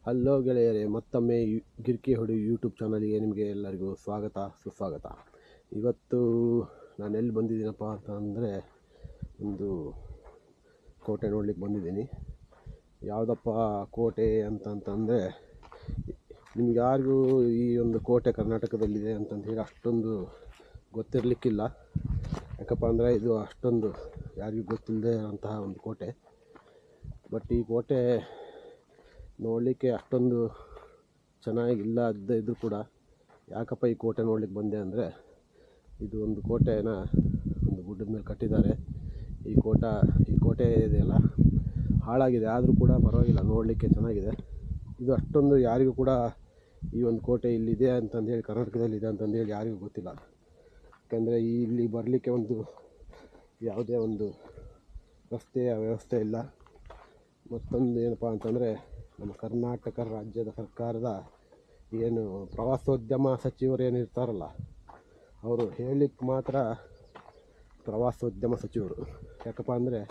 Hello ಗೆಳೆಯರೇ, ಮತ್ತೊಮ್ಮೆ ಗಿರ್ಕಿ ಹೊಡಿ ಯೂಟ್ಯೂಬ್ ಚಾನಲ್ಗೆ ನಿಮಗೆ ಎಲ್ಲರಿಗೂ ಸ್ವಾಗತ ಸುಸ್ವಾಗತ. ಇವತ್ತು ನಾನು ಎಲ್ಲಿ ಬಂದಿದ್ದೀನಪ್ಪ ಅಂತಂದರೆ ಒಂದು ಕೋಟೆ ನೋಡ್ಲಿಕ್ಕೆ ಬಂದಿದ್ದೀನಿ. ಯಾವುದಪ್ಪ ಕೋಟೆ ಅಂತಂತಂದರೆ ನಿಮ್ಗೆ ಯಾರಿಗೂ ಈ ಒಂದು ಕೋಟೆ ಕರ್ನಾಟಕದಲ್ಲಿದೆ ಅಂತಂತ ಹೇಳಿ ಅಷ್ಟೊಂದು ಗೊತ್ತಿರಲಿಕ್ಕಿಲ್ಲ. ಯಾಕಪ್ಪ ಅಂದರೆ ಇದು ಅಷ್ಟೊಂದು ಯಾರಿಗೂ ಗೊತ್ತಿಲ್ಲದೆ ಇರೋಂತಹ ಒಂದು ಕೋಟೆ. ಬಟ್ ಈ ಕೋಟೆ ನೋಡಲಿಕ್ಕೆ ಅಷ್ಟೊಂದು ಚೆನ್ನಾಗಿಲ್ಲ ಇದ್ದರೂ ಕೂಡ ಯಾಕಪ್ಪ ಈ ಕೋಟೆ ನೋಡ್ಲಿಕ್ಕೆ ಬಂದೆ ಅಂದರೆ, ಇದು ಒಂದು ಕೋಟೆನ ಒಂದು ಗುಡ್ಡದ ಮೇಲೆ ಕಟ್ಟಿದ್ದಾರೆ. ಈ ಕೋಟೆ ಇದೆಯಲ್ಲ ಹಾಳಾಗಿದೆ, ಆದರೂ ಕೂಡ ಪರವಾಗಿಲ್ಲ, ನೋಡಲಿಕ್ಕೆ ಚೆನ್ನಾಗಿದೆ. ಇದು ಅಷ್ಟೊಂದು ಯಾರಿಗೂ ಕೂಡ ಈ ಒಂದು ಕೋಟೆ ಇಲ್ಲಿದೆ ಅಂತಂದೇಳಿ, ಕರ್ನಾಟಕದಲ್ಲಿದೆ ಅಂತಂದೇಳಿ ಯಾರಿಗೂ ಗೊತ್ತಿಲ್ಲ. ಯಾಕಂದರೆ ಇಲ್ಲಿ ಬರಲಿಕ್ಕೆ ಒಂದು ಯಾವುದೇ ಒಂದು ರಸ್ತೆಯ ವ್ಯವಸ್ಥೆ ಇಲ್ಲ. ಮತ್ತೊಂದು ಏನಪ್ಪ ಅಂತಂದರೆ, ನಮ್ಮ ಕರ್ನಾಟಕ ರಾಜ್ಯದ ಸರ್ಕಾರದ ಏನು ಪ್ರವಾಸೋದ್ಯಮ ಸಚಿವರು ಏನಿರ್ತಾರಲ್ಲ, ಅವರು ಹೇಳಲಿಕ್ಕೆ ಮಾತ್ರ ಪ್ರವಾಸೋದ್ಯಮ ಸಚಿವರು. ಯಾಕಪ್ಪ ಅಂದರೆ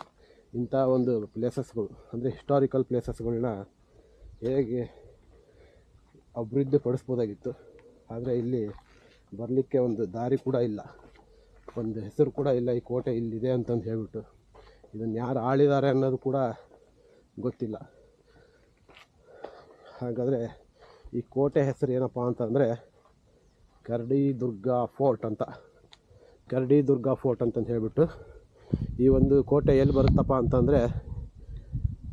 ಇಂಥ ಒಂದು ಪ್ಲೇಸಸ್ಗಳು ಅಂದರೆ ಹಿಸ್ಟಾರಿಕಲ್ ಪ್ಲೇಸಸ್ಗಳನ್ನ ಹೇಗೆ ಅಭಿವೃದ್ಧಿ ಪಡಿಸ್ಬೋದಾಗಿತ್ತು. ಆದರೆ ಇಲ್ಲಿ ಬರಲಿಕ್ಕೆ ಒಂದು ದಾರಿ ಕೂಡ ಇಲ್ಲ, ಒಂದು ಹೆಸರು ಕೂಡ ಇಲ್ಲ ಈ ಕೋಟೆ ಇಲ್ಲಿದೆ ಅಂತಂದು ಹೇಳ್ಬಿಟ್ಟು. ಇದನ್ನು ಯಾರು ಆಳಿದ್ದಾರೆ ಅನ್ನೋದು ಕೂಡ ಗೊತ್ತಿಲ್ಲ. ಹಾಗಾದರೆ ಈ ಕೋಟೆ ಹೆಸರು ಏನಪ್ಪ ಅಂತಂದರೆ ಕರಡಿದುರ್ಗ ಫೋರ್ಟ್ ಅಂತ. ಕರಡಿದುರ್ಗ ಫೋರ್ಟ್ ಅಂತಂದು ಹೇಳ್ಬಿಟ್ಟು ಈ ಒಂದು ಕೋಟೆ ಎಲ್ಲಿ ಬರುತ್ತಪ್ಪ ಅಂತಂದರೆ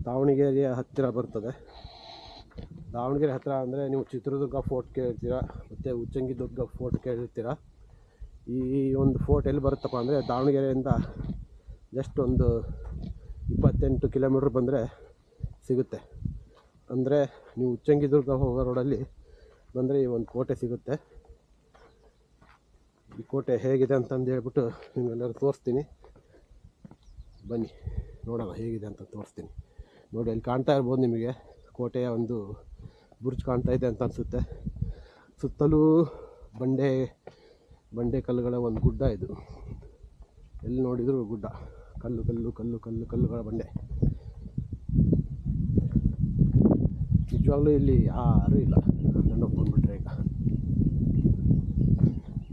ದಾವಣಗೆರೆಯ ಹತ್ತಿರ ಬರ್ತದೆ. ದಾವಣಗೆರೆ ಹತ್ತಿರ ಅಂದರೆ ನೀವು ಚಿತ್ರದುರ್ಗ ಫೋರ್ಟ್ ಕೇಳಿರ್ತೀರ, ಮತ್ತು ಉಚ್ಚಂಗಿದುರ್ಗ ಫೋರ್ಟ್ ಕೇಳಿರ್ತೀರ. ಈ ಒಂದು ಫೋರ್ಟ್ ಎಲ್ಲಿ ಬರುತ್ತಪ್ಪ ಅಂದರೆ ದಾವಣಗೆರೆಯಿಂದ ಜಸ್ಟ್ ಒಂದು 28 ಕಿಲೋಮೀಟ್ರ್ ಬಂದರೆ ಸಿಗುತ್ತೆ. ಅಂದರೆ ನೀವು ಉಚ್ಚಂಗಿದುರ್ಗ ಹೋಗೋ ರೋಡಲ್ಲಿ ಬಂದರೆ ಈ ಒಂದು ಕೋಟೆ ಸಿಗುತ್ತೆ. ಈ ಕೋಟೆ ಹೇಗಿದೆ ಅಂತಂದು ಹೇಳ್ಬಿಟ್ಟು ನಿಮಗೆಲ್ಲರೂ ತೋರಿಸ್ತೀನಿ. ಬನ್ನಿ ನೋಡೋಣ ಹೇಗಿದೆ ಅಂತ ತೋರಿಸ್ತೀನಿ. ನೋಡಿ, ಅಲ್ಲಿ ಕಾಣ್ತಾ ಇರ್ಬೋದು ನಿಮಗೆ ಕೋಟೆಯ ಒಂದು ಬುರ್ಜ್ ಕಾಣ್ತಾ ಇದೆ ಅಂತ ಅನಿಸುತ್ತೆ. ಸುತ್ತಲೂ ಬಂಡೆ ಕಲ್ಲುಗಳ ಒಂದು ಗುಡ್ಡ ಇದು. ಎಲ್ಲಿ ನೋಡಿದರೂ ಗುಡ್ಡ, ಕಲ್ಲುಗಳ ಬಂಡೆ. ನಿಜವಾಗ್ಲೂ ಇಲ್ಲಿ ಯಾರೂ ಇಲ್ಲ, ನನ್ನ ಬಂದುಬಿಟ್ರೆ. ಈಗ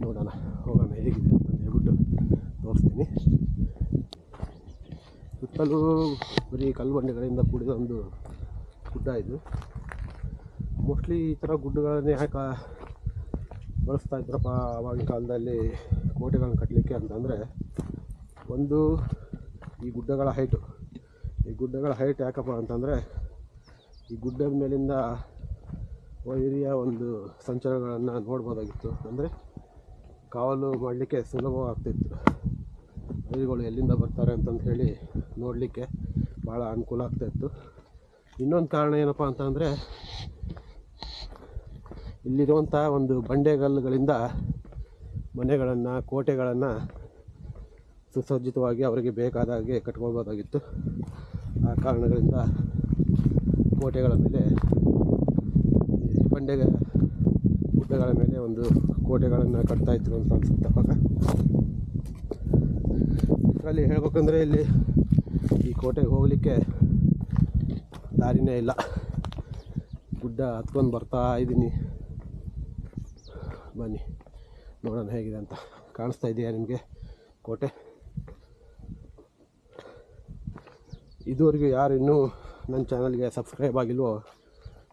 ನೋಡೋಣ, ಹೋಗೋಣ ಹೇಗಿದೆ ಅಂತ ಹೇಳ್ಬಿಟ್ಟು ತೋರಿಸ್ತೀನಿ. ಸುತ್ತಲೂ ಬರೀ ಕಲ್ಲು ಬಂಡೆಗಳಿಂದ ಕೂಡಿದ ಒಂದು ಗುಡ್ಡ ಇದು. ಮೋಸ್ಟ್ಲಿ ಈ ಥರ ಗುಡ್ಡಗಳನ್ನೇ ಯಾಕೆ ಬಳಸ್ತಾ ಇದ್ರಪ್ಪ ಆವಾಗಿನ ಕಾಲದಲ್ಲಿ ಕೋಟೆಗಳನ್ನ ಕಟ್ಟಲಿಕ್ಕೆ ಅಂತಂದರೆ, ಒಂದು ಈ ಗುಡ್ಡಗಳ ಹೈಟ್ ಯಾಕಪ್ಪ ಅಂತಂದರೆ ಈ ಗುಡ್ಡದ ಮೇಲಿಂದ ವೈರಿಯ ಒಂದು ಸಂಚಾರಗಳನ್ನು ನೋಡ್ಬೋದಾಗಿತ್ತು. ಅಂದರೆ ಕಾವಲು ಮಾಡಲಿಕ್ಕೆ ಸುಲಭವಾಗ್ತಿತ್ತು. ವೈರಿಗಳು ಎಲ್ಲಿಂದ ಬರ್ತಾರೆ ಅಂತಂದು ಹೇಳಿ ನೋಡಲಿಕ್ಕೆ ಭಾಳ ಅನುಕೂಲ ಆಗ್ತಾಯಿತ್ತು. ಇನ್ನೊಂದು ಕಾರಣ ಏನಪ್ಪ ಅಂತಂದರೆ, ಇಲ್ಲಿರುವಂಥ ಒಂದು ಬಂಡೆಗಲ್ಲುಗಳಿಂದ ಮನೆಗಳನ್ನು, ಕೋಟೆಗಳನ್ನು ಸುಸಜ್ಜಿತವಾಗಿ ಅವರಿಗೆ ಬೇಕಾದ ಹಾಗೆ ಕಟ್ಕೊಳ್ಬೋದಾಗಿತ್ತು. ಆ ಕಾರಣಗಳಿಂದ ಕೋಟೆಗಳ ಮೇಲೆ, ಗುಡ್ಡಗಳ ಮೇಲೆ ಒಂದು ಕೋಟೆಗಳನ್ನು ಕಟ್ತಾಯಿದ್ರು ಅಂತ ಅನಿಸುತ್ತೆ. ಅವಾಗ ಇದರಲ್ಲಿ ಹೇಳ್ಬೇಕಂದ್ರೆ ಇಲ್ಲಿ ಈ ಕೋಟೆಗೆ ಹೋಗಲಿಕ್ಕೆ ದಾರಿನೇ ಇಲ್ಲ. ಗುಡ್ಡ ಹತ್ಕೊಂಡು ಬರ್ತಾ ಇದ್ದೀನಿ. ಬನ್ನಿ ನೋಡೋಣ ಹೇಗಿದೆ ಅಂತ. ಕಾಣಿಸ್ತಾ ಇದೆಯಾ ನಿಮಗೆ ಕೋಟೆ? ಇದುವರೆಗೂ ಯಾರು ಇನ್ನೂ ನನ್ನ ಚಾನಲ್ಗೆ ಸಬ್ಸ್ಕ್ರೈಬ್ ಆಗಿಲ್ವೋ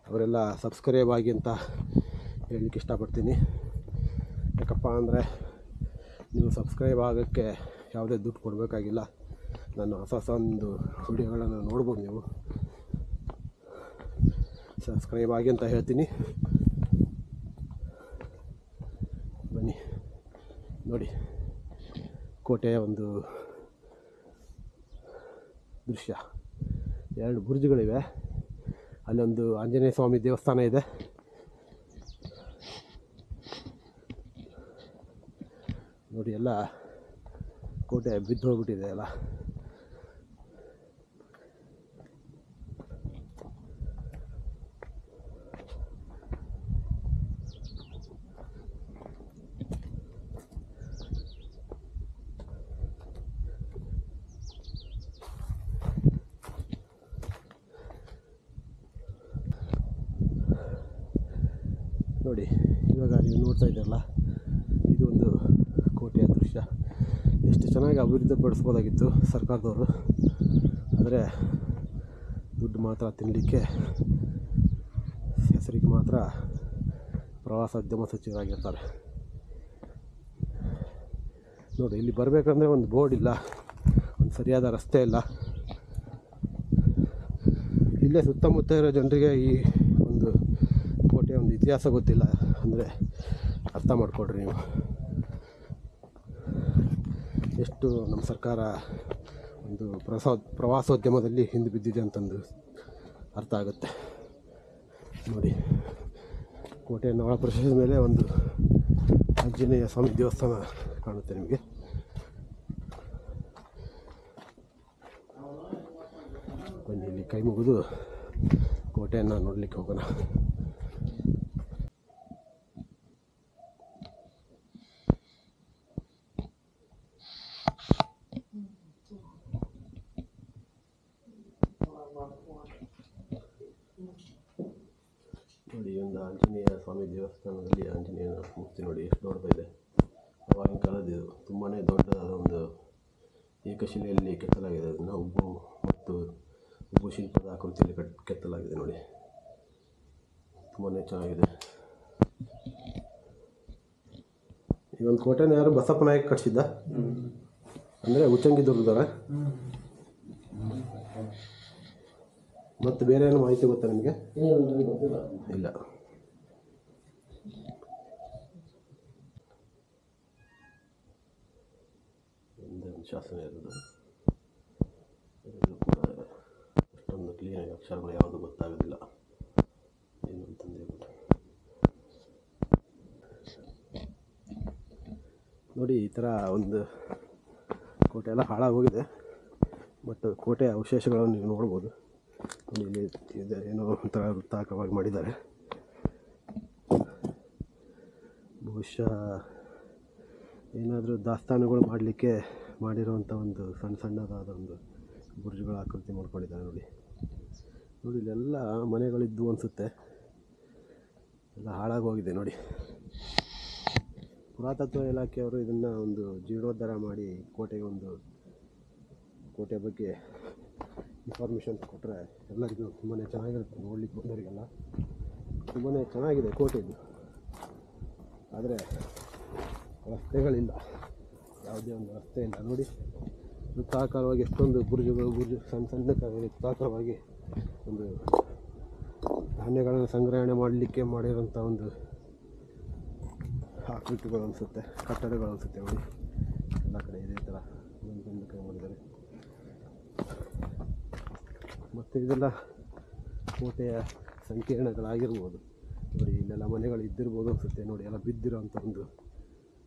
ಅವರೆಲ್ಲ ಸಬ್ಸ್ಕ್ರೈಬ್ ಆಗಿ ಅಂತ ಹೇಳಲಿಕ್ಕೆ ಇಷ್ಟಪಡ್ತೀನಿ. ಯಾಕಪ್ಪ ಅಂದರೆ ನೀವು ಸಬ್ಸ್ಕ್ರೈಬ್ ಆಗೋಕ್ಕೆ ಯಾವುದೇ ದುಡ್ಡು ಕೊಡಬೇಕಾಗಿಲ್ಲ. ನಾನು ಹೊಸ ಒಂದು ವಿಡಿಯೋಗಳನ್ನು ನೋಡ್ಬೋದು. ನೀವು ಸಬ್ಸ್ಕ್ರೈಬ್ ಆಗಿ ಅಂತ ಹೇಳ್ತೀನಿ. ಬನ್ನಿ ನೋಡಿ ಕೋಟೆಯ ಒಂದು ದೃಶ್ಯ. 2 ಬುರ್ಜ್ಗಳಿವೆ. ಅಲ್ಲೊಂದು ಆಂಜನೇಯ ಸ್ವಾಮಿ ದೇವಸ್ಥಾನ ಇದೆ. ನೋಡಿ, ಎಲ್ಲ ಕೋಟೆ ಬಿದ್ದು ಹೋಗ್ಬಿಟ್ಟಿದೆ ಅಲ್ಲ. ನೋಡಿ ಇವಾಗ ನೀವು ನೋಡ್ತಾ ಇದ್ದೀರಲ್ಲ, ಇದು ಒಂದು ಕೋಟೆಯ ದೃಶ್ಯ. ಎಷ್ಟು ಚೆನ್ನಾಗಿ ಅಭಿವೃದ್ಧಿಪಡಿಸ್ಬೋದಾಗಿತ್ತು ಸರ್ಕಾರದವರು, ಆದರೆ ದುಡ್ಡು ಮಾತ್ರ ತಿನ್ನಲಿಕ್ಕೆ ಹೆಸರಿಗೆ ಮಾತ್ರ ಪ್ರವಾಸೋದ್ಯಮ ಸಚಿವರಾಗಿರ್ತಾರೆ. ನೋಡಿ ಇಲ್ಲಿ ಬರಬೇಕಂದ್ರೆ ಒಂದು ಬೋರ್ಡ್ ಇಲ್ಲ, ಒಂದು ಸರಿಯಾದ ರಸ್ತೆ ಇಲ್ಲ. ಇಲ್ಲೇ ಸುತ್ತಮುತ್ತ ಇರೋ ಜನರಿಗೆ ಈ ಒಂದು ಕೋಟೆಯ ಒಂದು ಇತಿಹಾಸ ಗೊತ್ತಿಲ್ಲ ಅಂದರೆ ಅರ್ಥ ಮಾಡಿಕೊಡ್ರಿ ನೀವು ಎಷ್ಟು ನಮ್ಮ ಸರ್ಕಾರ ಒಂದು ಪ್ರವಾಸೋದ್ಯಮದಲ್ಲಿ ಹಿಂದೆ ಬಿದ್ದಿದೆ ಅಂತಂದು ಅರ್ಥ ಆಗುತ್ತೆ. ನೋಡಿ ಕೋಟೆಯನ್ನು ಒಳ ಪ್ರದೇಶದ ಮೇಲೆ ಒಂದು ಆಂಜನೇಯ ಸ್ವಾಮಿ ದೇವಸ್ಥಾನ ಕಾಣುತ್ತೆ ನಿಮಗೆ. ಬನ್ನಿ ಇಲ್ಲಿ ಕೈ ಮುಗಿದು ಕೋಟೆಯನ್ನು ನೋಡಲಿಕ್ಕೆ ಹೋಗೋಣ. ನೋಡಿ ಒಂದು ಆಂಜನೇಯ ಸ್ವಾಮಿ ದೇವಸ್ಥಾನದಲ್ಲಿ ಆಂಜನೇಯನ ಮೂರ್ತಿ ನೋಡಿ ಎಷ್ಟು ದೊಡ್ಡದಿದೆ. ಆವಾಗಿನ ಕಾಲದ್ದು ತುಂಬಾ ದೊಡ್ಡದಾದ ಒಂದು ಏಕಶಿಲೆಯಲ್ಲಿ ಕೆತ್ತಲಾಗಿದೆ. ಅದನ್ನು ಉಬ್ಬು ಶಿಲ್ಪದ ಆಕೃತಿಯಲ್ಲಿ ಕೆತ್ತಲಾಗಿದೆ. ನೋಡಿ ತುಂಬಾ ಚೆನ್ನಾಗಿದೆ. ಈ ಒಂದು ಕೋಟೆನ ಯಾರು ಬಸಪ್ಪ ನಾಯಕ್ ಕಟ್ಟಿಸಿದ್ದ ಅಂದರೆ ಉಚ್ಚಂಗಿದುರ್ಗದವರ? ಮತ್ತು ಬೇರೆ ಏನೋ ಮಾಹಿತಿ ಗೊತ್ತಾ ನಿಮಗೆ? ಇಲ್ಲ. ಒಂದು ಶಾಸನ ಇರೋದು ಕೂಡ ಅಷ್ಟೊಂದು ಕ್ಲೀನಾಗಿ ಅಕ್ಷರಗಳು ಯಾವುದು ಗೊತ್ತಾಗೋದಿಲ್ಲ ಏನು ಅಂತಂದು ಹೇಳ್ಬಿಟ್ಟು. ನೋಡಿ ಈ ಥರ ಒಂದು ಕೋಟೆ ಎಲ್ಲ ಹಾಳಾಗೋಗಿದೆ, ಬಟ್ ಕೋಟೆಯ ಅವಶೇಷಗಳನ್ನು ನೀವು ನೋಡ್ಬೋದು. ಇಲ್ಲಿ ಇದೆ ಏನೋ ಒಂಥರ ವೃತ್ತಾಕಾರವಾಗಿ ಮಾಡಿದ್ದಾರೆ. ಬಹುಶಃ ಏನಾದರೂ ದಾಸ್ತಾನುಗಳು ಮಾಡಲಿಕ್ಕೆ ಮಾಡಿರುವಂಥ ಒಂದು ಸಣ್ಣದಾದ ಒಂದು ಬುರ್ಜುಗಳ ಆಕೃತಿ ಮಾಡ್ಕೊಂಡಿದ್ದಾರೆ. ನೋಡಿ ಇಲ್ಲೆಲ್ಲ ಮನೆಗಳಿದ್ದು ಅನಿಸುತ್ತೆ, ಎಲ್ಲ ಹಾಳಾಗೋಗಿದೆ. ನೋಡಿ ಪುರಾತತ್ವ ಇಲಾಖೆಯವರು ಇದನ್ನು ಒಂದು ಜೀರ್ಣೋದ್ಧಾರ ಮಾಡಿ ಕೋಟೆ ಬಗ್ಗೆ ಇನ್ಫಾರ್ಮೇಷನ್ ಕೊಟ್ಟರೆ ಎಲ್ಲರಿಗೂ ತುಂಬಾ ಚೆನ್ನಾಗಿರುತ್ತೆ. ನೋಡಲಿಕ್ಕೆ ಬಂದವರಿಗೆಲ್ಲ ತುಂಬಾ ಚೆನ್ನಾಗಿದೆ ಕೋಟೆ ಇದು. ಆದರೆ ರಸ್ತೆಗಳಿಲ್ಲ, ಯಾವುದೇ ಒಂದು ರಸ್ತೆ ಇಲ್ಲ. ನೋಡಿ ವೃತ್ತಾಕಾರವಾಗಿ ಎಷ್ಟೊಂದು ಬುರ್ಜು ಸಣ್ಣ ವೃತ್ತಾಕಾರವಾಗಿ ಒಂದು ಧಾನ್ಯಗಳನ್ನು ಸಂಗ್ರಹಣೆ ಮಾಡಲಿಕ್ಕೆ ಮಾಡಿರೋಂಥ ಒಂದು ಆಕೃತಿಗಳು ಅನಿಸುತ್ತೆ, ಕಟ್ಟಡಗಳು ಅನಿಸುತ್ತೆ. ನೋಡಿ ಎಲ್ಲ ಕಡೆ ಇದೇ ಥರ ಒಂದು ಕೈ ಮಾಡಿದ್ದಾರೆ. ಮತ್ತು ಇದೆಲ್ಲ ಕೋಟೆಯ ಸಂಕೀರ್ಣಗಳಾಗಿರ್ಬೋದು. ನೋಡಿ ಇಲ್ಲೆಲ್ಲ ಮನೆಗಳು ಇದ್ದಿರ್ಬೋದು ಅನಿಸುತ್ತೆ. ನೋಡಿ ಎಲ್ಲ ಬಿದ್ದಿರೋಂಥ ಒಂದು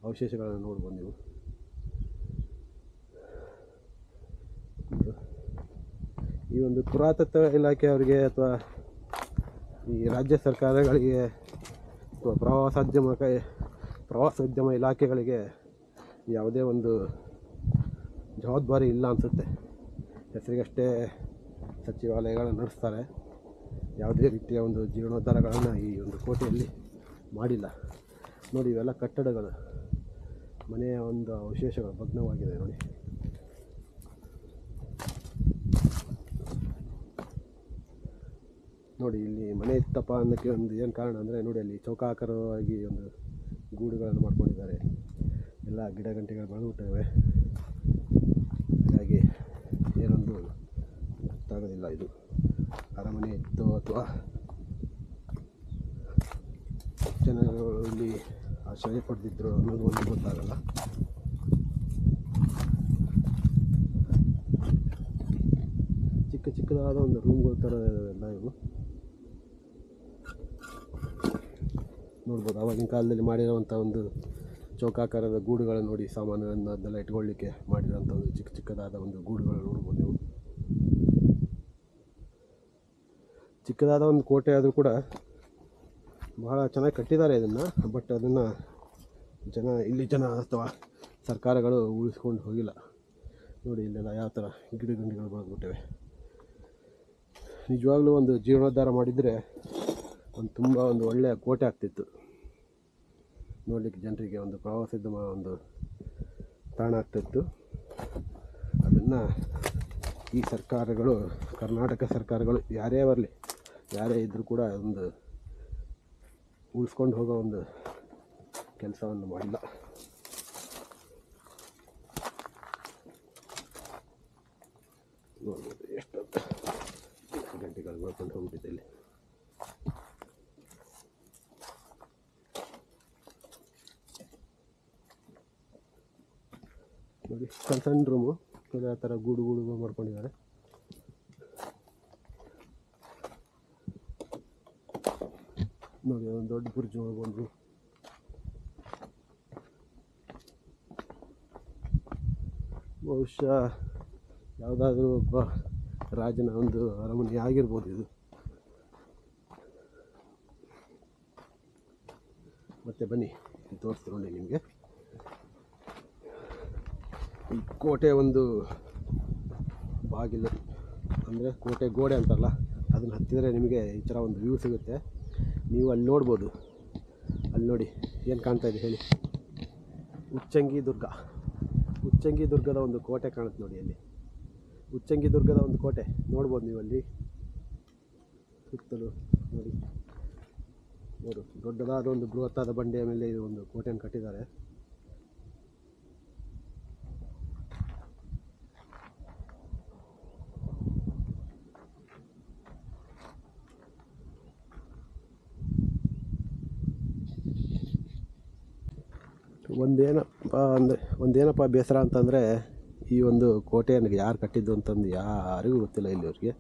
ಅವಶೇಷಗಳನ್ನು ನೋಡ್ಬೋದು ನೀವು. ಈ ಒಂದು ಪುರಾತತ್ವ ಇಲಾಖೆಯವರಿಗೆ ಅಥವಾ ಈ ರಾಜ್ಯ ಸರ್ಕಾರಗಳಿಗೆ ಅಥವಾ ಪ್ರವಾಸೋದ್ಯಮ ಇಲಾಖೆಗಳಿಗೆ ಯಾವುದೇ ಒಂದು ಜವಾಬ್ದಾರಿ ಇಲ್ಲ ಅನಿಸುತ್ತೆ. ಹೆಸರಿಗಷ್ಟೇ ಸಚಿವಾಲಯಗಳನ್ನು ನಡೆಸ್ತಾರೆ, ಯಾವುದೇ ರೀತಿಯ ಒಂದು ಜೀರ್ಣೋದ್ಧಾರಗಳನ್ನು ಈ ಒಂದು ಕೋಟೆಯಲ್ಲಿ ಮಾಡಿಲ್ಲ. ನೋಡಿ ಇವೆಲ್ಲ ಕಟ್ಟಡಗಳು, ಮನೆಯ ಒಂದು ಅವಶೇಷಗಳು ಭಗ್ನವಾಗಿದೆ. ನೋಡಿ ಇಲ್ಲಿ ಮನೆ ಇತ್ತಪ್ಪ ಅನ್ನೋಕ್ಕೆ ಒಂದು ಏನು ಕಾರಣ ಅಂದರೆ ನೋಡಿ ಅಲ್ಲಿ ಚೌಕಾಕಾರವಾಗಿ ಒಂದು ಗೂಡುಗಳನ್ನು ಮಾಡ್ಕೊಂಡಿದ್ದಾರೆ. ಎಲ್ಲ ಗಿಡ ಗಂಟೆಗಳು ಬೆಳೆದುಬಿಟ್ಟಿವೆ. ಹಾಗಾಗಿ ಏನೊಂದು ಗೊತ್ತಾಗೋದಿಲ್ಲ ಇದು ಅರಮನೆ ಇತ್ತು ಅಥವಾ ಜನಗಳು ಇಲ್ಲಿ ಆಶ್ರಯ ಪಡೆದಿದ್ರು ಅನ್ನೋದು ಒಂದು ಗೊತ್ತಾಗಲ್ಲ. ಚಿಕ್ಕದಾದ ಒಂದು ರೂಮ್ಗಳ ಥರ ಎಲ್ಲ ಇವು ನೋಡ್ಬೋದು. ಆವಾಗಿನ ಕಾಲದಲ್ಲಿ ಮಾಡಿರೋವಂಥ ಒಂದು ಚೌಕಾಕಾರದ ಗೂಡುಗಳನ್ನು ನೋಡಿ, ಸಾಮಾನುಗಳನ್ನು ಅದನ್ನೆಲ್ಲ ಇಟ್ಕೊಳ್ಳಿಕ್ಕೆ ಮಾಡಿರೋಂಥ ಒಂದು ಚಿಕ್ಕದಾದ ಒಂದು ಗೂಡುಗಳು ನೋಡ್ಬೋದು ನೀವು. ಚಿಕ್ಕದಾದ ಒಂದು ಕೋಟೆ ಆದರೂ ಕೂಡ ಬಹಳ ಚೆನ್ನಾಗಿ ಕಟ್ಟಿದ್ದಾರೆ ಇದನ್ನು. ಬಟ್ ಅದನ್ನು ಇಲ್ಲಿ ಜನ ಅಥವಾ ಸರ್ಕಾರಗಳು ಉಳಿಸ್ಕೊಂಡು ಹೋಗಿಲ್ಲ. ನೋಡಿ ಇಲ್ಲೆಲ್ಲ ಯಾವ ಥರ ಗಿಡಗಂಡಿಗಳು ಬೆಳೆದ್ಬಿಟ್ಟಿವೆ. ನಿಜವಾಗ್ಲೂ ಒಂದು ಜೀರ್ಣೋದ್ಧಾರ ಮಾಡಿದರೆ ತುಂಬ ಒಳ್ಳೆಯ ಕೋಟೆ ಆಗ್ತಿತ್ತು. ನೋಡಲಿಕ್ಕೆ ಜನರಿಗೆ ಒಂದು ಪ್ರವಾಸೋದ್ಯಮ ಒಂದು ತಾಣ ಆಗ್ತಿತ್ತು. ಅದನ್ನು ಈ ಸರ್ಕಾರಗಳು, ಕರ್ನಾಟಕ ಸರ್ಕಾರಗಳು ಯಾರೇ ಬರಲಿ, ಯಾರೇ ಇದ್ದರೂ ಕೂಡ ಒಂದು ಉಳಿಸ್ಕೊಂಡು ಹೋಗೋ ಒಂದು ಕೆಲಸವನ್ನು ಮಾಡಿಲ್ಲ. ನೋಡ್ಬೋದು ಎಷ್ಟು ಗಂಟೆಗಳು ನೋಡ್ಕೊಂಡು ಹೋಗ್ಬಿಟ್ಟಿದೆ ಇಲ್ಲಿ. ನೋಡಿ ಸಣ್ಣ ಸಣ್ಣ ರೂಮು ಆ ಥರ ಗೂಡು ಗೂಡು ಮಾಡ್ಕೊಂಡಿದ್ದಾರೆ. ನೋಡಿ ಒಂದು ದೊಡ್ಡ ಬುರ್ಜ್ ಹೋಗ್ಬಂದು ಬಹುಶಃ ಯಾವುದಾದ್ರೂ ಒಬ್ಬ ರಾಜನ ಒಂದು ಅರಮನೆ ಆಗಿರ್ಬೋದು ಇದು. ಮತ್ತೆ ಬನ್ನಿ ತೋರಿಸ್ತೀನಿ ನೋಡಿ ನಿಮಗೆ. ಈ ಕೋಟೆ ಒಂದು ಬಾಗಿಲು ಅಂದರೆ ಕೋಟೆ ಗೋಡೆ ಅಂತಾರಲ್ಲ, ಅದನ್ನು ಹತ್ತಿದರೆ ನಿಮಗೆ ಈ ಥರ ಒಂದು ವ್ಯೂ ಸಿಗುತ್ತೆ. ನೀವು ಅಲ್ಲಿ ನೋಡ್ಬೋದು. ಅಲ್ಲಿ ನೋಡಿ ಏನು ಕಾಣ್ತಾ ಇದೆ ಹೇಳಿ, ಉಚ್ಚಂಗಿ ದುರ್ಗ. ಉಚ್ಚಂಗಿ ದುರ್ಗದ ಒಂದು ಕೋಟೆ ಕಾಣುತ್ತೆ ನೋಡಿ. ಅಲ್ಲಿ ಉಚ್ಚಂಗಿ ದುರ್ಗದ ಒಂದು ಕೋಟೆ ನೋಡ್ಬೋದು ನೀವು ಅಲ್ಲಿ ಸುತ್ತಲೂ. ನೋಡಿ ದೊಡ್ಡದಾದ ಒಂದು ಬೃಹತ್ತಾದ ಬಂಡೆಯ ಮೇಲೆ ಇದು ಒಂದು ಕೋಟೆಯನ್ನು ಕಟ್ಟಿದ್ದಾರೆ. ಒಂದೇನಪ್ಪ ಬೇಸರ ಅಂತಂದರೆ, ಈ ಒಂದು ಕೋಟೆಯನ್ನು ಯಾರು ಕಟ್ಟಿದ್ದು ಅಂತಂದು ಯಾರಿಗೂ ಗೊತ್ತಿಲ್ಲ ಇಲ್ಲಿವರೆಗೆ.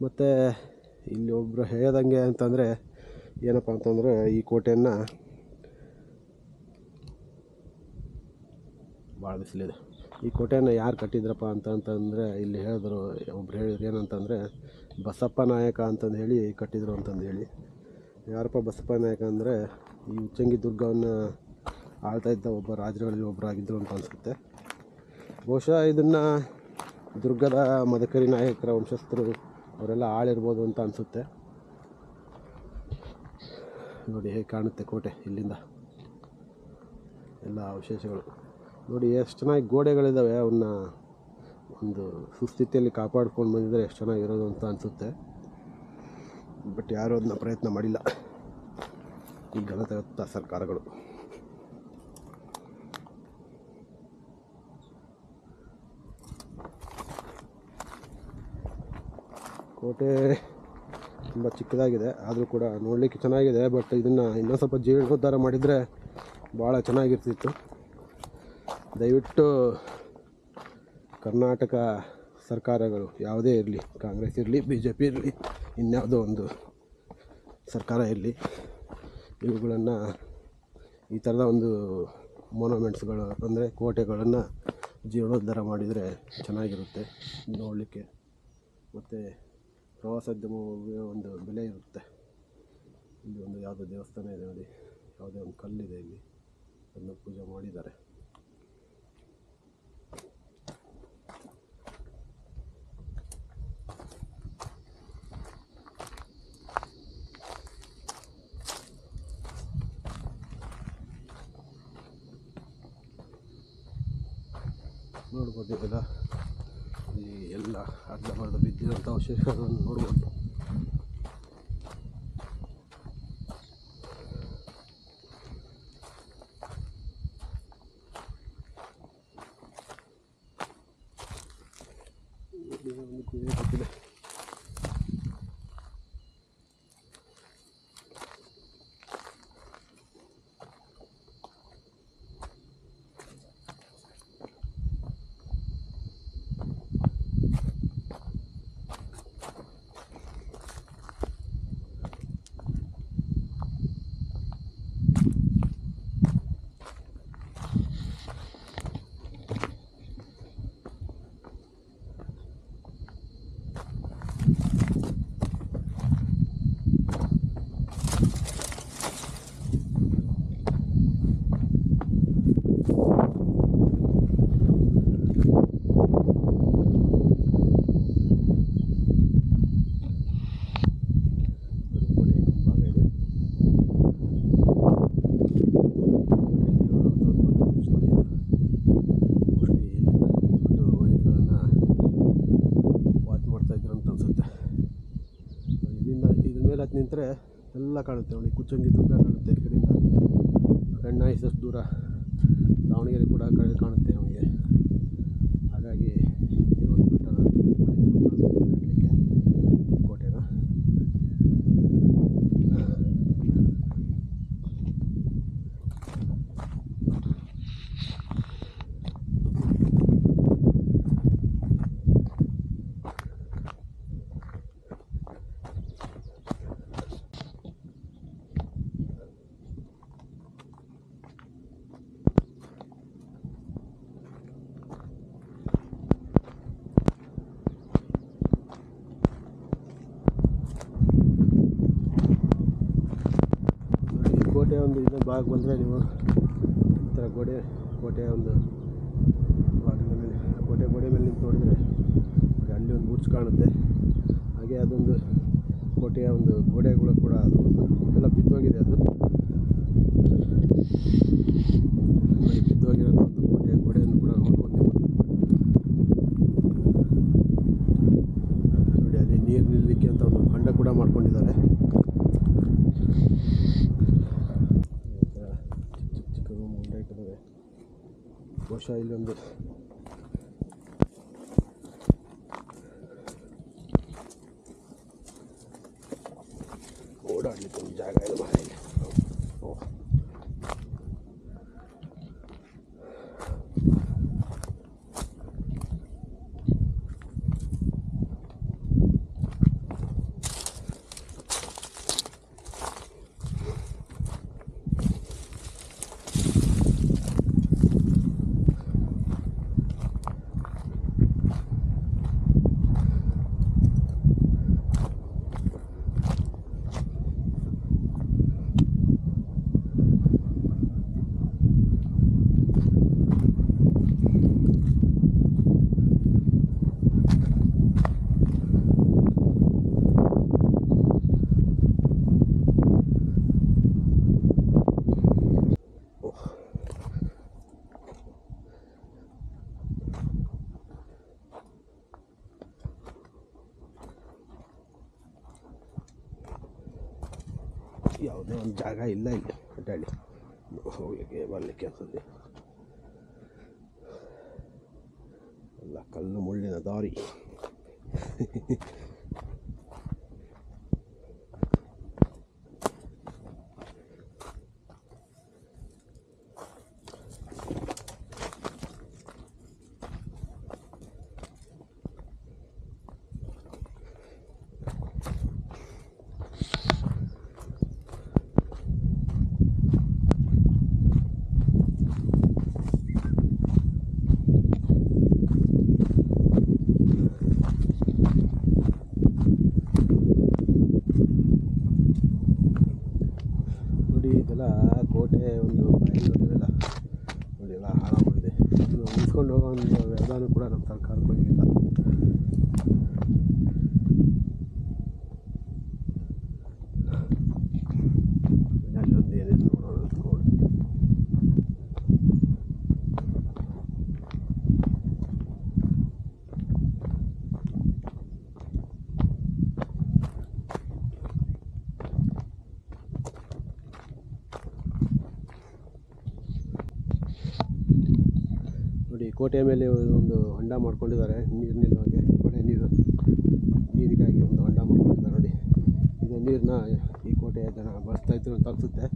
ಮತ್ತು ಇಲ್ಲಿ ಒಬ್ಬರು ಹೇಳ್ದಂಗೆ ಅಂತಂದರೆ ಏನಪ್ಪ ಅಂತಂದರೆ, ಈ ಕೋಟೆಯನ್ನು ಭಾಳ ಬಿಸಿಲಿದೆ. ಈ ಕೋಟೆಯನ್ನು ಯಾರು ಕಟ್ಟಿದ್ರಪ್ಪ ಅಂತಂತಂದರೆ ಇಲ್ಲಿ ಹೇಳಿದ್ರು, ಒಬ್ರು ಹೇಳಿದ್ರು ಏನಂತಂದರೆ ಬಸಪ್ಪ ನಾಯಕ ಅಂತಂದು ಹೇಳಿ ಕಟ್ಟಿದ್ರು ಅಂತಂದು ಹೇಳಿ. ಯಾರಪ್ಪ ಬಸಪ್ಪ ನಾಯಕ ಅಂದರೆ ಈ ಉಚ್ಚಂಗಿ ದುರ್ಗವನ್ನು ಆಳ್ತಾ ಇದ್ದ ಒಬ್ಬ ರಾಜರುಗಳಲ್ಲಿ ಒಬ್ಬರಾಗಿದ್ದರು ಅಂತ ಅನಿಸುತ್ತೆ. ಬಹುಶಃ ಇದನ್ನು ದುರ್ಗದ ಮದಕರಿ ನಾಯಕರ ವಂಶಸ್ಥರು ಅವರೆಲ್ಲ ಆಳಿರ್ಬೋದು ಅಂತ ಅನಿಸುತ್ತೆ. ನೋಡಿ ಹೇಗೆ ಕಾಣುತ್ತೆ ಕೋಟೆ ಇಲ್ಲಿಂದ, ಎಲ್ಲ ಅವಶೇಷಗಳು ನೋಡಿ. ಎಷ್ಟು ಚೆನ್ನಾಗಿ ಗೋಡೆಗಳಿದ್ದಾವೆ, ಅವನ್ನ ಒಂದು ಸುಸ್ಥಿತಿಯಲ್ಲಿ ಕಾಪಾಡ್ಕೊಂಡು ಬಂದಿದ್ದರೆ ಎಷ್ಟು ಚೆನ್ನಾಗಿರೋದು ಅಂತ ಅನಿಸುತ್ತೆ. ಬಟ್ ಯಾರೂ ಅದನ್ನ ಪ್ರಯತ್ನ ಮಾಡಿಲ್ಲ ಈ ಘನತೆಯುತ ಸರ್ಕಾರಗಳು. ಕೋಟೆ ತುಂಬ ಚಿಕ್ಕದಾಗಿದೆ, ಆದರೂ ಕೂಡ ನೋಡಲಿಕ್ಕೆ ಚೆನ್ನಾಗಿದೆ. ಬಟ್ ಇದನ್ನು ಇನ್ನೂ ಸ್ವಲ್ಪ ಜೀರ್ಣೋದ್ಧಾರ ಮಾಡಿದರೆ ಭಾಳ ಚೆನ್ನಾಗಿರ್ತಿತ್ತು. ದಯವಿಟ್ಟು ಕರ್ನಾಟಕ ಸರ್ಕಾರಗಳು ಯಾವುದೇ ಇರಲಿ, ಕಾಂಗ್ರೆಸ್ ಇರಲಿ, BJP ಇರಲಿ, ಇನ್ಯಾವುದೋ ಒಂದು ಸರ್ಕಾರ ಇರಲಿ, ಇವುಗಳನ್ನು ಈ ಥರದ ಒಂದು ಮೊನ್ಯುಮೆಂಟ್ಸ್ಗಳು ಅಂದರೆ ಕೋಟೆಗಳನ್ನು ಜೀರ್ಣೋದ್ಧಾರ ಮಾಡಿದರೆ ಚೆನ್ನಾಗಿರುತ್ತೆ ನೋಡಲಿಕ್ಕೆ. ಮತ್ತು ಪ್ರವಾಸೋದ್ಯಮಕ್ಕೆ ಒಂದು ಬೆಲೆ ಇರುತ್ತೆ. ಇಲ್ಲಿ ಒಂದು ಯಾವುದೋ ದೇವಸ್ಥಾನ ಇದೆ ನೋಡಿ, ಯಾವುದೇ ಒಂದು ಕಲ್ಲಿದೆ ಇಲ್ಲಿ, ಅದನ್ನು ಪೂಜೆ ಮಾಡಿದ್ದಾರೆ. ನೋಡ್ಬೋದು ಇವೆಲ್ಲ ಈ ಎಲ್ಲ ಅರ್ಧಂಬರ್ಧ ಬಿದ್ದಿರೋಂಥ ಅವಶೇಷಗಳನ್ನು ನೋಡ್ಬೋದು. ಒಂದು ಗುಹೆ ಕಟ್ಟಿದೆ. ಮೇಲೆ ಹತ್ತಿ ನಿಂತರೆ ಎಲ್ಲ ಕಾಣುತ್ತೆ ನೋಡಿ. ಕುಚ್ಚಂಗಿ ದುರ್ಗ ಕಾಣುತ್ತೆ ಈ ಕಡೆಯಿಂದ, ಕಣ್ಣು ಹಾಯಿಸೋಷ್ಟು ದೂರ ದಾವಣಗೆರೆ ಕೂಡ ಕಾಣುತ್ತೆ ನಮಗೆ. ಹಾಗಾಗಿ ಈ ಒಂದು ಬೆಟ್ಟನ ಕಟ್ಟಲಿಕ್ಕೆ ಕೋಟೆನ. ಕೋಟೆ ಒಂದು ಇನ್ನೊಂದು ಭಾಗ ಬಂದರೆ ನೀವು ಈ ಥರ ಕೋಟೆಯ ಒಂದು ಬಾಗಿಲ ಮೇಲೆ, ಕೋಟೆ ಗೋಡೆ ಮೇಲೆ ನಿಂತು ನೋಡಿದರೆ ಅಲ್ಲಿ ಒಂದು ಬುರ್ಜ್ ಕಾಣುತ್ತೆ. ಹಾಗೆ ಅದೊಂದು ಕೋಟೆಯ ಒಂದು ಗೋಡೆಗಳು ಕೂಡ ಅದು ಎಲ್ಲ ಬಿದ್ದೋಗಿದೆ. ಅದು ಬಿದ್ದೋಗಿರೋ ಒಂದು ಕೋಟೆಯ ಗೋಡೆಯನ್ನು ಕೂಡ ನೋಡ್ಬೋದು ನೀವು. ನೋಡಿ ಅಲ್ಲಿ ನೀರು ನಿಲ್ಲಲಿಕ್ಕೆ ಅಂತ ಒಂದು ಹೊಂಡ ಕೂಡ ಮಾಡ್ಕೊಂಡಿದ್ದಾರೆ. ಚಿಕ್ಕ ರೂಮ್ ಹೊಂಡ ಇಟ್ಟಿದ್ದಾರೆ. ಬಹುಶಃ ಇಲ್ಲೊಂದು ಓಡಾಡಲಿಕ್ಕೆ ಒಂದು ಜಾಗ ಇದೆ ಮನೆಯಲ್ಲಿ. ಯಾವುದೇ ಒಂದು ಜಾಗ ಇಲ್ಲ ಇಲ್ಲಿ ಅಡ್ಡಾಡಿ ಹೋಗ್ಲಿಕ್ಕೆ ಬರಲಿಕ್ಕೆ ಅನ್ಸುತ್ತೆ. ಎಲ್ಲ ಕಲ್ಲು ಮುಳ್ಳಿನ ದಾರಿ. ಇದೆಲ್ಲ ಕೋಟೆ ಒಂದು ಬಯಲುಗಳಿವೆಲ್ಲ ನೋಡಿ, ಎಲ್ಲ ಹಾಳಾಗೋಗಿದೆ. ಇದು ಉಳಿಸ್ಕೊಂಡು ಹೋಗೋ ಒಂದು ವ್ಯವಧಾನ ಕೂಡ ನಮ್ಮ ಸರ್ಕಾರಕ್ಕೆ ಇಲ್ಲ. ಅಲ್ಲೊಂದು ಏನಿದೆ ನೋಡೋಣ ಅಂದ್ಕೊಂಡು ನೋಡಿ. ಕೋಟೆಯ ಮೇಲೆ ಒಂದು ಹೊಂಡ ಮಾಡ್ಕೊಂಡಿದ್ದಾರೆ ನೀರು ನಿಲ್ಲುವಾಗೆ. ಕೋಟೆ ನೀರಿಗಾಗಿ ಒಂದು ಹೊಂಡ ಮಾಡ್ಕೊಂಡಿದ್ದಾರೆ ನೋಡಿ. ಇದು ನೀರನ್ನ ಈ ಕೋಟೆಯ ಜನ ಬಳಸ್ತಾ ಇದ್ರು ಅಂತ ಅನಿಸುತ್ತೆ.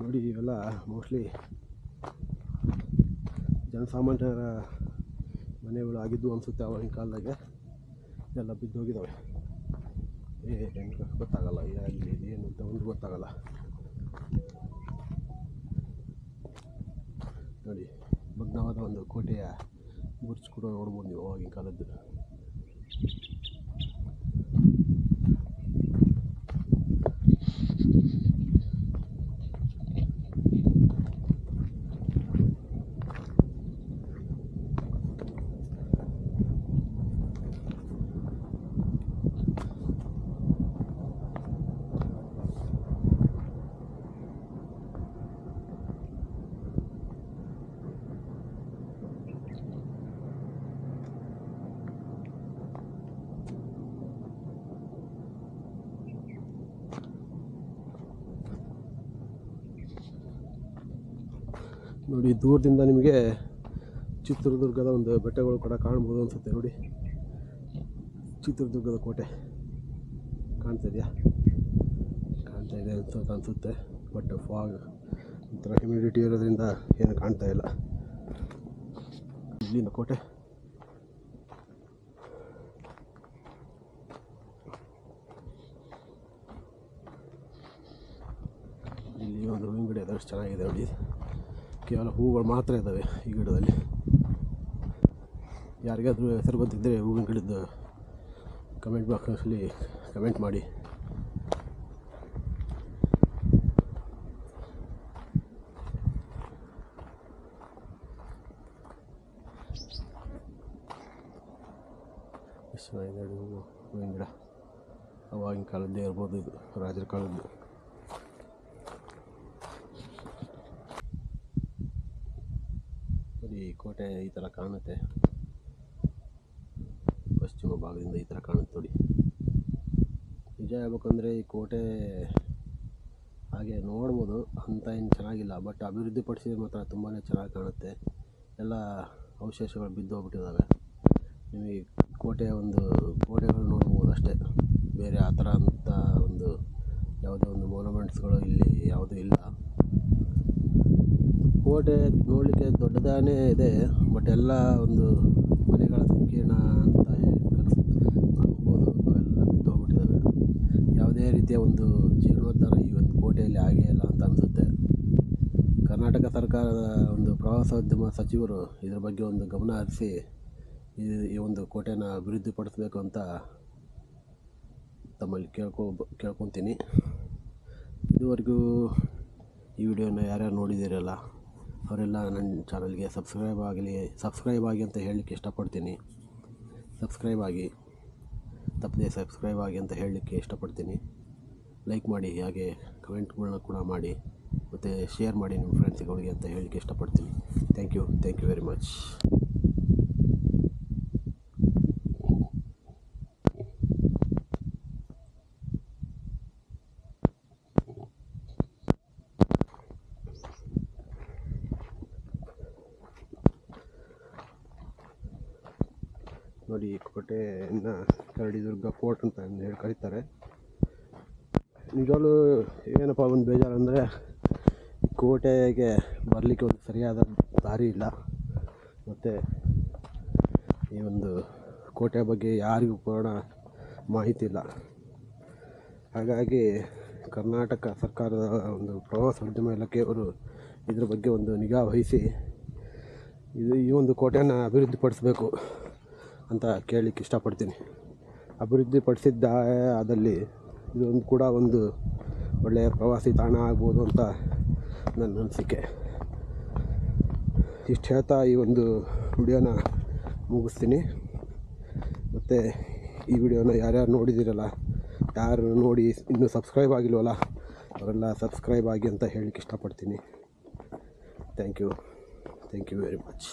ನೋಡಿ ಇವೆಲ್ಲ ಮೋಸ್ಟ್ಲಿ ಜನಸಾಮಾನ್ಯರ ಮನೆಗಳು ಆಗಿದ್ದು ಅನಿಸುತ್ತೆ. ಆವಾಗಿನ ಕಾಲದಾಗೆ ಎಲ್ಲ ಬಿದ್ದೋಗಿದ್ದಾವೆ. ಏನು ಗೊತ್ತಾಗಲ್ಲ, ಯಾಗಲಿ ಏನು ಅಂತ ಒಂದು ಗೊತ್ತಾಗಲ್ಲ. ನೋಡಿ ಭಗ್ನವಾದ ಒಂದು ಕೋಟೆಯ ಬುರ್ಜ್ ಕೂಡ ನೋಡ್ಬೋದು ನೀವು ಆವಾಗಿನ ಕಾಲದ್ದು. ನೋಡಿ ದೂರದಿಂದ ನಿಮಗೆ ಚಿತ್ರದುರ್ಗದ ಒಂದು ಬೆಟ್ಟಗಳು ಕೂಡ ಕಾಣ್ಬೋದು ಅನಿಸುತ್ತೆ. ನೋಡಿ ಚಿತ್ರದುರ್ಗದ ಕೋಟೆ ಕಾಣ್ತಾ ಇದೆ ಅಂತ ಅನಿಸುತ್ತೆ. ಬಟ್ ಫಾಗ್ ಒಂಥರ ಹ್ಯುಮಿಡಿಟಿ ಇರೋದ್ರಿಂದ ಏನು ಕಾಣ್ತಾ ಇಲ್ಲ. ಇಲ್ಲಿನ ಕೋಟೆ ಇಲ್ಲಿ ಒಂದು ಹೂವಿನ ಗಿಡ ಇದೆ, ಅಷ್ಟು ಚೆನ್ನಾಗಿದೆ ನೋಡಿ. ಕೇವಲ ಹೂಗಳು ಮಾತ್ರ ಇದ್ದಾವೆ ಈ ಗಿಡದಲ್ಲಿ. ಯಾರಿಗಾದರೂ ಹೆಸರು ಗೊತ್ತಿದ್ದರೆ ಹೂವಿನ ಗಿಡದ್ದು ಕಮೆಂಟ್ ಬಾಕ್ಸಲ್ಲಿ ಕಮೆಂಟ್ ಮಾಡಿ. ಎಷ್ಟು ಚೆನ್ನಾಗಿದೆ ಹೂವಿನ ಗಿಡ. ಅವಾಗಿನ ಕಾಲದ್ದೇ ಇರ್ಬೋದು, ಇದು ರಾಜರ ಕಾಲದ್ದು. ಈ ಕೋಟೆ ಈ ಥರ ಕಾಣುತ್ತೆ, ಪಶ್ಚಿಮ ಭಾಗದಿಂದ ಈ ಥರ ಕಾಣುತ್ತೆ ನೋಡಿ. ನಿಜ ಹೇಳ್ಬೇಕಂದ್ರೆ ಈ ಕೋಟೆ ಹಾಗೆ ನೋಡ್ಬೋದು ಅಂತ ಏನು ಚೆನ್ನಾಗಿಲ್ಲ, ಬಟ್ ಅಭಿವೃದ್ಧಿ ಪಡಿಸಿದ್ರೆ ಮಾತ್ರ ತುಂಬಾ ಚೆನ್ನಾಗಿ ಕಾಣುತ್ತೆ. ಎಲ್ಲ ಅವಶೇಷಗಳು ಬಿದ್ದು ಹೋಗ್ಬಿಟ್ಟಿದ್ದಾವೆ. ನಿಮಗೆ ಗೋಡೆಗಳು ನೋಡ್ಬೋದು ಅಷ್ಟೇ, ಬೇರೆ ಆ ಥರ ಅಂತ ಒಂದು ಯಾವುದೇ ಒಂದು ಮೊನ್ಯುಮೆಂಟ್ಸ್ಗಳು ಇಲ್ಲಿ ಯಾವುದೂ ಇಲ್ಲ. ಕೋಟೆ ನೋಡಲಿಕ್ಕೆ ದೊಡ್ಡದಾನೇ ಇದೆ, ಬಟ್ ಎಲ್ಲ ಒಂದು ಮನೆಗಳ ಸಂಕೀರ್ಣ ಅಂತ ಅನ್ಬೋದು. ಎಲ್ಲ ಬಿದ್ದೋಗ್ಬಿಟ್ಟಿದ್ದಾವೆ. ಯಾವುದೇ ರೀತಿಯ ಒಂದು ಜೀರ್ಣೋದ್ಧಾರ ಈ ಒಂದು ಕೋಟೆಯಲ್ಲಿ ಆಗೇ ಇಲ್ಲ ಅಂತ ಅನಿಸುತ್ತೆ. ಕರ್ನಾಟಕ ಸರ್ಕಾರದ ಒಂದು ಪ್ರವಾಸೋದ್ಯಮ ಸಚಿವರು ಇದರ ಬಗ್ಗೆ ಒಂದು ಗಮನ ಹರಿಸಿ ಈ ಒಂದು ಕೋಟೆನ ಅಭಿವೃದ್ಧಿಪಡಿಸಬೇಕು ಅಂತ ತಮ್ಮಲ್ಲಿ ಕೇಳ್ಕೊತೀನಿ. ಇದುವರೆಗೂ ಈ ವಿಡಿಯೋನ ಯಾರ್ಯಾರು ನೋಡಿದ್ದೀರಲ್ಲ ಅವರೆಲ್ಲ ನನ್ನ ಚಾನಲ್ಗೆ ಸಬ್ಸ್ಕ್ರೈಬ್ ಆಗಿ ಅಂತ ಹೇಳಲಿಕ್ಕೆ ಇಷ್ಟಪಡ್ತೀನಿ. ತಪ್ಪದೆ ಸಬ್ಸ್ಕ್ರೈಬ್ ಆಗಿ ಅಂತ ಹೇಳಲಿಕ್ಕೆ ಇಷ್ಟಪಡ್ತೀನಿ. ಲೈಕ್ ಮಾಡಿ, ಹಾಗೆ ಕಮೆಂಟ್ಗಳನ್ನ ಕೂಡ ಮಾಡಿ, ಮತ್ತು ಶೇರ್ ಮಾಡಿ ನಿಮ್ಮ ಫ್ರೆಂಡ್ಸ್ಗಳಿಗೆ ಅಂತ ಹೇಳಲಿಕ್ಕೆ ಇಷ್ಟಪಡ್ತೀನಿ. Thank you very much. ನೋಡಿ ಈ ಕೋಟೆಯನ್ನು ಕರಡಿದುರ್ಗ ಫೋರ್ಟ್ ಅಂತ ಹೇಳಿ ಕರೀತಾರೆ. ನಿಜವಾಗ್ಲೂ ಏನಪ್ಪ ಒಂದು ಬೇಜಾರಂದರೆ ಕೋಟೆಗೆ ಬರಲಿಕ್ಕೆ ಒಂದು ಸರಿಯಾದ ದಾರಿ ಇಲ್ಲ, ಮತ್ತು ಈ ಒಂದು ಕೋಟೆ ಬಗ್ಗೆ ಯಾರಿಗೂ ಕೂಡ ಮಾಹಿತಿ ಇಲ್ಲ. ಹಾಗಾಗಿ ಕರ್ನಾಟಕ ಸರ್ಕಾರದ ಒಂದು ಪ್ರವಾಸೋದ್ಯಮ ಇಲಾಖೆಯವರು ಇದರ ಬಗ್ಗೆ ಒಂದು ನಿಗಾ ವಹಿಸಿ ಈ ಒಂದು ಕೋಟೆಯನ್ನು ಅಭಿವೃದ್ಧಿಪಡಿಸಬೇಕು ಅಂತ ಕೇಳಲಿಕ್ಕೆ ಇಷ್ಟಪಡ್ತೀನಿ. ಅಭಿವೃದ್ಧಿಪಡಿಸಿದ್ದಲ್ಲಿ ಇದೊಂದು ಕೂಡ ಒಂದು ಒಳ್ಳೆಯ ಪ್ರವಾಸಿ ತಾಣ ಆಗ್ಬೋದು ಅಂತ ನನ್ನ ಅನಿಸಿಕೆ. ಇಷ್ಟು ಹೇಳ್ತಾ ಈ ಒಂದು ವಿಡಿಯೋನ ಮುಗಿಸ್ತೀನಿ. ಮತ್ತು ಈ ವಿಡಿಯೋನ ಯಾರ್ಯಾರು ನೋಡಿದ್ದೀರಲ್ಲ, ಯಾರು ನೋಡಿ ಇನ್ನೂ ಸಬ್ಸ್ಕ್ರೈಬ್ ಆಗಿಲ್ವಲ್ಲ ಅವರೆಲ್ಲ ಸಬ್ಸ್ಕ್ರೈಬ್ ಆಗಿ ಅಂತ ಹೇಳಲಿಕ್ಕೆ ಇಷ್ಟಪಡ್ತೀನಿ. Thank you very much.